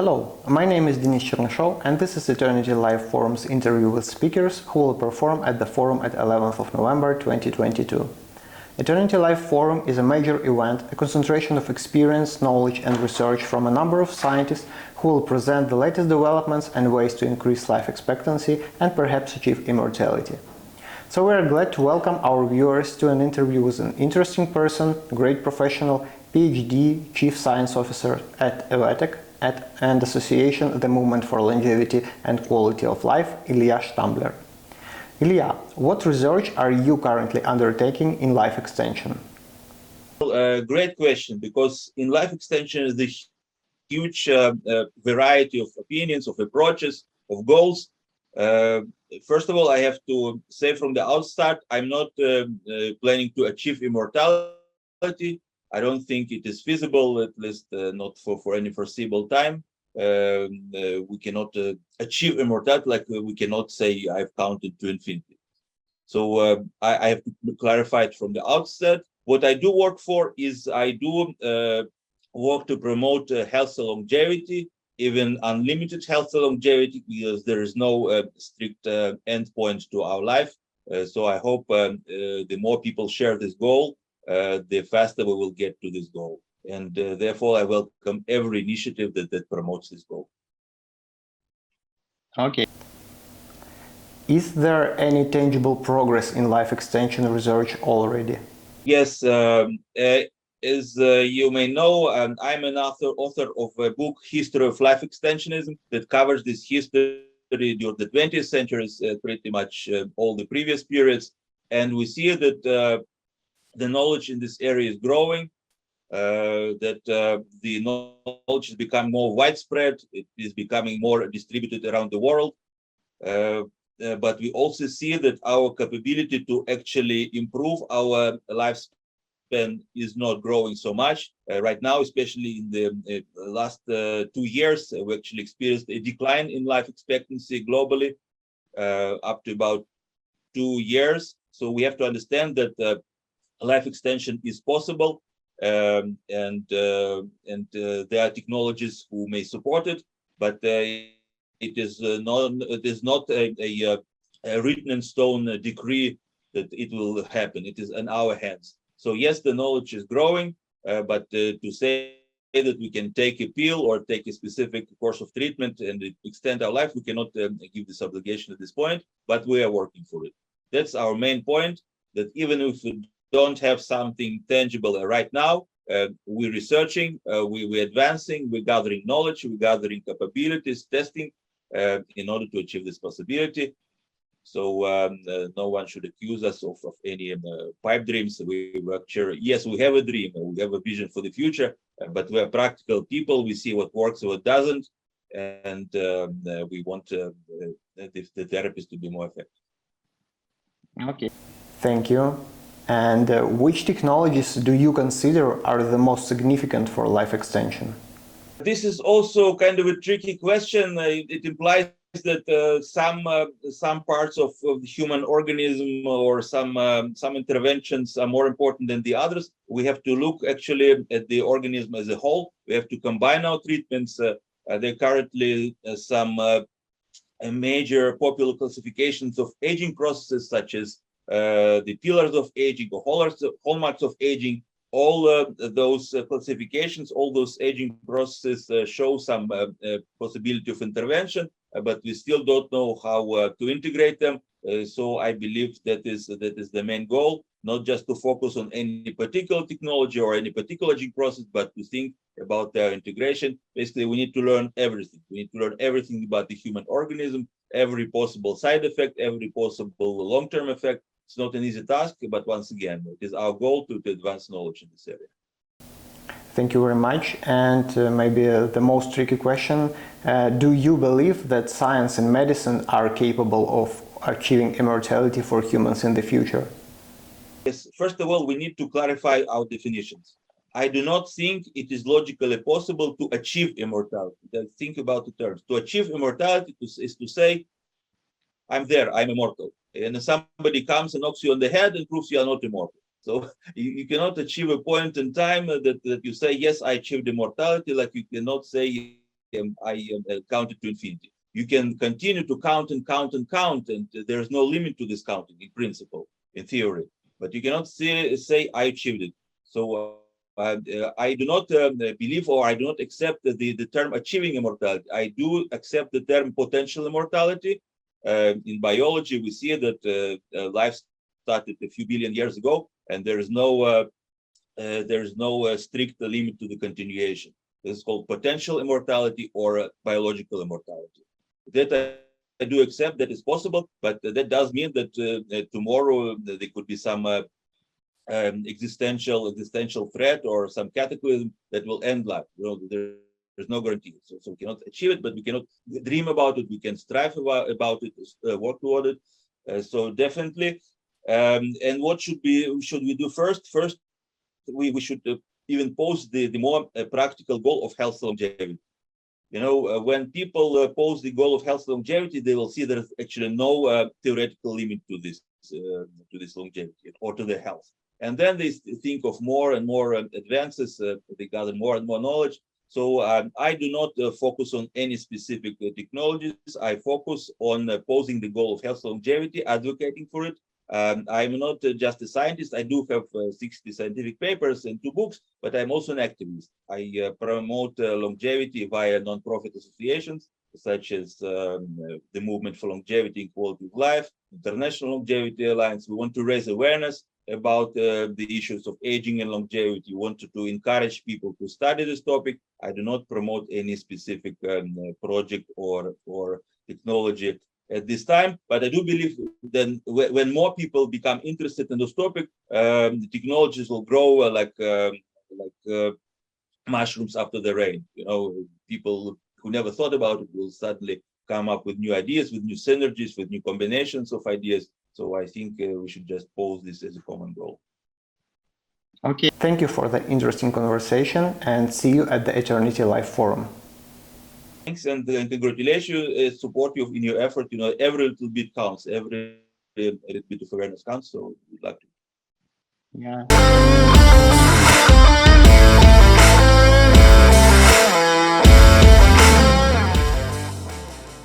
Hello, my name is Chernyshov and this is Eternity Live Forum's interview with speakers who will perform at the forum at 11th of November 2022. Eternity Live Forum is a major event, a concentration of experience, knowledge and research from a number of scientists who will present the latest developments and ways to increase life expectancy and perhaps achieve immortality. So we are glad to welcome our viewers to an interview with an interesting person, great professional, PhD, Chief Science Officer at Vetek and Association The Movement for Longevity and Quality of Life, Ilia Stambler. Ilia, what research are you currently undertaking in life extension? Great question, because in life extension is the huge variety of opinions, of approaches, of goals. First of all, I have to say from the outset, I'm not planning to achieve immortality. I don't think it is feasible, at least not for any foreseeable time. We cannot achieve immortality like we cannot say I've counted to infinity. So I have to clarify it from the outset. What I do work for is I do work to promote health and longevity, even unlimited health and longevity, because there is no strict endpoint to our life. So I hope the more people share this goal, the faster we will get to this goal. And therefore, I welcome every initiative that promotes this goal. Okay. Is there any tangible progress in life extension research already? Yes. As you may know, I'm an author of a book, History of Life Extensionism, that covers this history during the 20th century, pretty much all the previous periods. And we see that the knowledge in this area is growing, that the knowledge is becoming more widespread, it is becoming more distributed around the world. But we also see that our capability to actually improve our lifespan is not growing so much. Right now, especially in the last 2 years, we actually experienced a decline in life expectancy globally, up to about 2 years. So we have to understand that life extension is possible, and there are technologies who may support it, but it is not a written in stone decree that it will happen. It is in our hands. So yes, the knowledge is growing, but to say that we can take a pill or take a specific course of treatment and extend our life, we cannot give this obligation at this point, but we are working for it. That's our main point, that even if we don't have something tangible right now, we're researching, we're advancing, we're gathering knowledge, we're gathering capabilities, testing in order to achieve this possibility. So no one should accuse us of any pipe dreams. Yes, we have a dream, we have a vision for the future, but we are practical people. We see what works, what doesn't, and we want the therapies to be more effective. Okay, thank you. And which technologies do you consider are the most significant for life extension? This is also kind of a tricky question. It implies that some parts of the human organism or some interventions are more important than the others. We have to look actually at the organism as a whole. We have to combine our treatments. There are currently some major popular classifications of aging processes, such as the pillars of aging or hallmarks of aging. All those classifications, all those aging processes show some possibility of intervention, but we still don't know how to integrate them. So I believe that is the main goal, not just to focus on any particular technology or any particular aging process, but to think about their integration. Basically, we need to learn everything. We need to learn everything about the human organism, every possible side effect, every possible long-term effect. It's not an easy task, but once again, it is our goal to advance knowledge in this area. Thank you very much. And maybe the most tricky question, do you believe that science and medicine are capable of achieving immortality for humans in the future? Yes, first of all, we need to clarify our definitions. I do not think it is logically possible to achieve immortality. Think about the terms. To achieve immortality is to say, I'm there, I'm immortal. And somebody comes and knocks you on the head and proves you are not immortal. So you cannot achieve a point in time that you say, yes, I achieved immortality, like you cannot say counted to infinity. You can continue to count and count and count, and there's no limit to this counting in principle, in theory. But you cannot say I achieved it. So I do not believe, or I do not accept the term achieving immortality. I do accept the term potential immortality. In biology, we see that life started a few billion years ago, and there is no strict limit to the continuation. This is called potential immortality or biological immortality. That I do accept that is possible, but that does mean that tomorrow there could be some existential threat or some cataclysm that will end life. There's no guarantee. So we cannot achieve it, but we cannot dream about it. We can strive about it, work toward it. So definitely. And what should we do first? First, we should even pose the more practical goal of health longevity. When people pose the goal of health longevity, they will see there's actually no theoretical limit to this longevity or to the health. And then they think of more and more advances. They gather more and more knowledge. So I do not focus on any specific technologies. I focus on posing the goal of health longevity, advocating for it. I'm not just a scientist. I do have 60 scientific papers and 2 books, but I'm also an activist. I promote longevity via non-profit associations, such as the Movement for Longevity and Quality of Life, International Longevity Alliance. We want to raise awareness about the issues of aging and longevity. We want to encourage people to study this topic. I do not promote any specific project or technology at this time, but I do believe then when more people become interested in this topic, the technologies will grow like mushrooms after the rain. People who never thought about it will suddenly come up with new ideas, with new synergies, with new combinations of ideas. So I think we should just pose this as a common goal. Okay. Thank you for the interesting conversation, and see you at the Eternity Life Forum. Thanks, and congratulations. Support you in your effort. Every little bit counts. Every little bit of awareness counts. So we'd like to. Yeah.